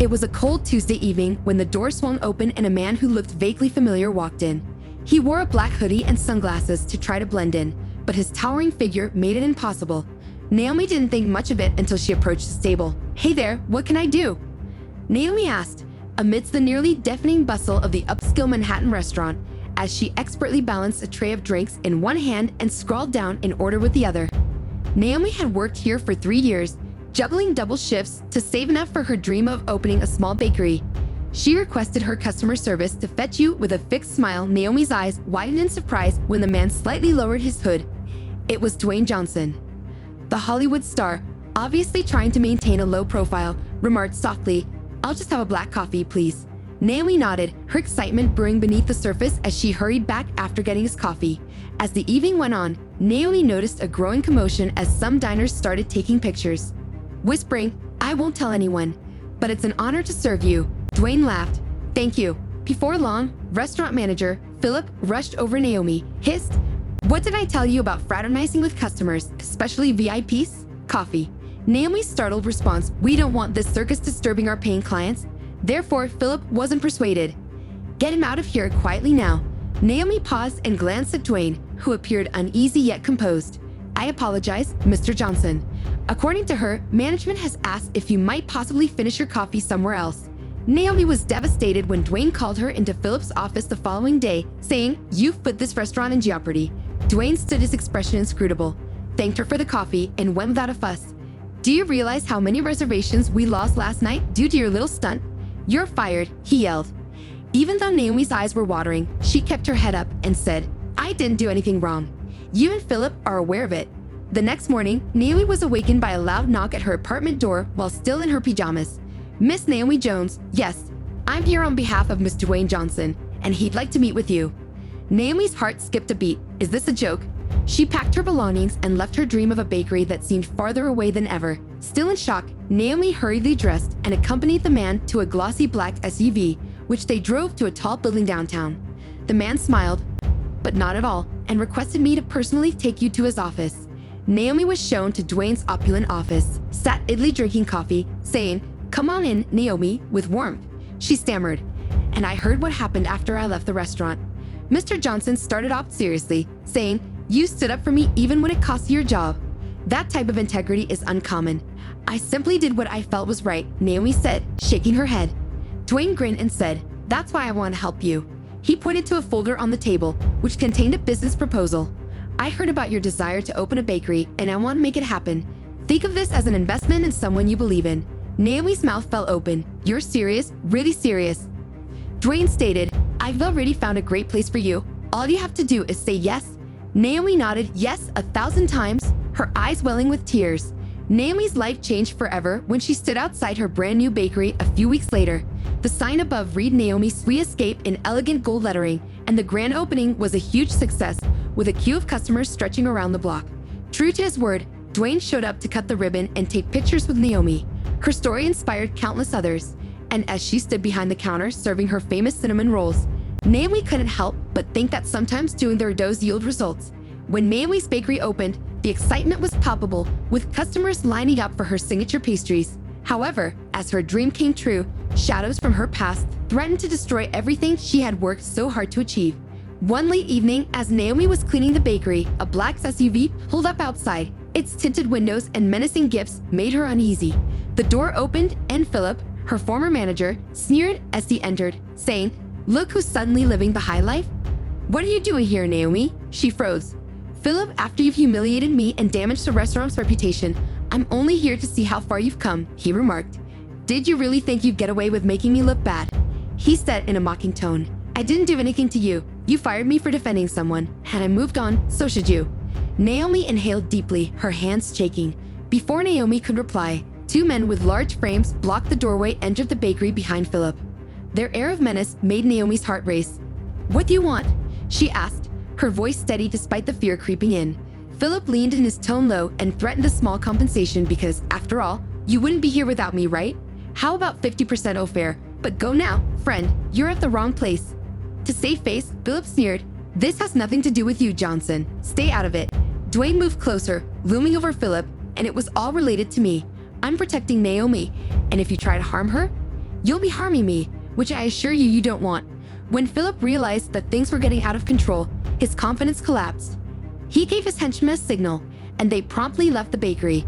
It was a cold Tuesday evening when the door swung open and a man who looked vaguely familiar walked in. He wore a black hoodie and sunglasses to try to blend in, but his towering figure made it impossible. Naomi didn't think much of it until she approached the table. "Hey there, what can I do?" Naomi asked, amidst the nearly deafening bustle of the upscale Manhattan restaurant, as she expertly balanced a tray of drinks in one hand and scrawled down an order with the other. Naomi had worked here for 3 years, juggling double shifts to save enough for her dream of opening a small bakery. She requested her customer service to fetch you with a fixed smile. Naomi's eyes widened in surprise when the man slightly lowered his hood. It was Dwayne Johnson. The Hollywood star, obviously trying to maintain a low profile, remarked softly, "I'll just have a black coffee, please." Naomi nodded, her excitement brewing beneath the surface as she hurried back after getting his coffee. As the evening went on, Naomi noticed a growing commotion as some diners started taking pictures. Whispering, "I won't tell anyone, but it's an honor to serve you." Dwayne laughed. "Thank you." Before long, restaurant manager Philip rushed over Naomi, hissed, "What did I tell you about fraternizing with customers, especially VIPs? Coffee." Naomi's startled response, "We don't want this circus disturbing our paying clients." Therefore, Philip wasn't persuaded. "Get him out of here quietly now." Naomi paused and glanced at Dwayne, who appeared uneasy yet composed. "I apologize, Mr. Johnson. According to her, management has asked if you might possibly finish your coffee somewhere else." Naomi was devastated when Dwayne called her into Philip's office the following day, saying, "You've put this restaurant in jeopardy." Dwayne stood his expression inscrutable, thanked her for the coffee, and went without a fuss. "Do you realize how many reservations we lost last night due to your little stunt? You're fired," he yelled. Even though Naomi's eyes were watering, she kept her head up and said, "I didn't do anything wrong. You and Philip are aware of it." The next morning, Naomi was awakened by a loud knock at her apartment door while still in her pajamas. "Miss Naomi Jones, yes, I'm here on behalf of Mr. Dwayne Johnson, and he'd like to meet with you." Naomi's heart skipped a beat. Is this a joke? She packed her belongings and left her dream of a bakery that seemed farther away than ever. Still in shock, Naomi hurriedly dressed and accompanied the man to a glossy black SUV, which they drove to a tall building downtown. The man smiled, but not at all, and requested me to personally take you to his office. Naomi was shown to Dwayne's opulent office, sat idly drinking coffee, saying, "Come on in, Naomi," with warmth. She stammered, "And I heard what happened after I left the restaurant." Mr. Johnson started off seriously, saying, "You stood up for me even when it cost you your job. That type of integrity is uncommon." "I simply did what I felt was right," Naomi said, shaking her head. Dwayne grinned and said, "That's why I want to help you." He pointed to a folder on the table, which contained a business proposal. "I heard about your desire to open a bakery, and I want to make it happen. Think of this as an investment in someone you believe in." Naomi's mouth fell open. "You're serious? Really serious?" Dwayne stated, "I've already found a great place for you. All you have to do is say yes." Naomi nodded yes 1,000 times, her eyes welling with tears. Naomi's life changed forever when she stood outside her brand new bakery a few weeks later. The sign above read Naomi's Sweet Escape in elegant gold lettering, and the grand opening was a huge success, with a queue of customers stretching around the block. True to his word, Dwayne showed up to cut the ribbon and take pictures with Naomi. Her story inspired countless others, and as she stood behind the counter serving her famous cinnamon rolls, Naomi couldn't help but think that sometimes doing their does yield results. When Naomi's bakery opened, the excitement was palpable, with customers lining up for her signature pastries. However, as her dream came true, shadows from her past threatened to destroy everything she had worked so hard to achieve. One late evening, as Naomi was cleaning the bakery, a black SUV pulled up outside. Its tinted windows and menacing gifts made her uneasy. The door opened, and Philip, her former manager, sneered as he entered, saying, "Look who's suddenly living the high life." "What are you doing here, Naomi?" She froze. "Philip, after you've humiliated me and damaged the restaurant's reputation, I'm only here to see how far you've come," he remarked. "Did you really think you'd get away with making me look bad?" He said in a mocking tone. "I didn't do anything to you. You fired me for defending someone. Had I moved on, so should you." Naomi inhaled deeply, her hands shaking. Before Naomi could reply, two men with large frames blocked the doorway entered the bakery behind Philip. Their air of menace made Naomi's heart race. "What do you want?" she asked, her voice steady despite the fear creeping in. Philip leaned in his tone low and threatened a small compensation because, after all, you wouldn't be here without me, right? How about 50% off fare? But go now, friend, you're at the wrong place. To save face, Philip sneered, "This has nothing to do with you, Johnson. Stay out of it." Dwayne moved closer, looming over Philip, "And it was all related to me. I'm protecting Naomi, and if you try to harm her..." You'll be harming me, which I assure you you don't want." When Philip realized that things were getting out of control, his confidence collapsed. He gave his henchmen a signal, and they promptly left the bakery.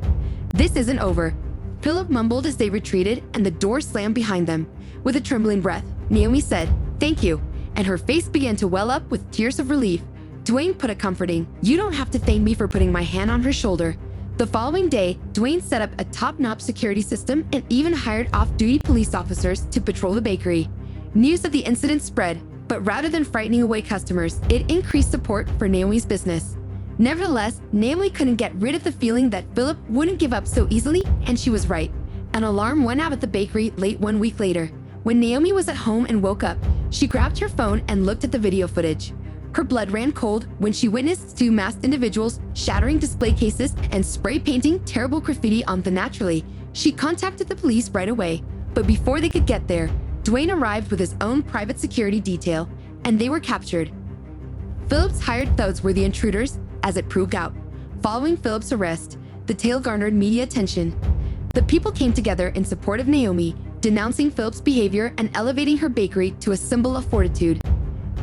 "This isn't over," Philip mumbled as they retreated, and the door slammed behind them. With a trembling breath, Naomi said, "Thank you," and her face began to well up with tears of relief. Dwayne put a comforting, "You don't have to thank me for putting my hand on her shoulder." The following day, Dwayne set up a top-notch security system and even hired off-duty police officers to patrol the bakery. News of the incident spread, but rather than frightening away customers, it increased support for Naomi's business. Nevertheless, Naomi couldn't get rid of the feeling that Philip wouldn't give up so easily, and she was right. An alarm went out at the bakery late 1 week later. When Naomi was at home and woke up, she grabbed her phone and looked at the video footage. Her blood ran cold when she witnessed two masked individuals shattering display cases and spray painting terrible graffiti on them. Naturally, she contacted the police right away, but before they could get there, Dwayne arrived with his own private security detail, and they were captured. Philip's hired thugs were the intruders, as it proved out. Following Philip's arrest, the tale garnered media attention. The people came together in support of Naomi, denouncing Philip's behavior and elevating her bakery to a symbol of fortitude.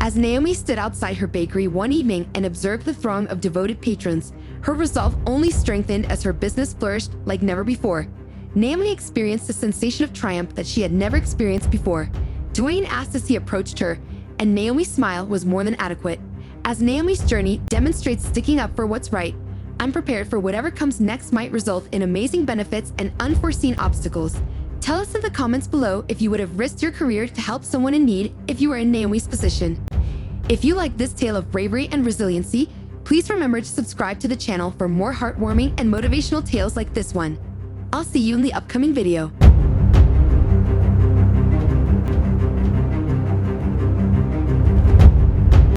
As Naomi stood outside her bakery one evening and observed the throng of devoted patrons, her resolve only strengthened as her business flourished like never before. Naomi experienced a sensation of triumph that she had never experienced before. Dwayne asked as he approached her, and Naomi's smile was more than adequate. As Naomi's journey demonstrates sticking up for what's right, I'm prepared for whatever comes next might result in amazing benefits and unforeseen obstacles. Tell us in the comments below if you would have risked your career to help someone in need if you were in Naomi's position. If you like this tale of bravery and resiliency, please remember to subscribe to the channel for more heartwarming and motivational tales like this one. I'll see you in the upcoming video.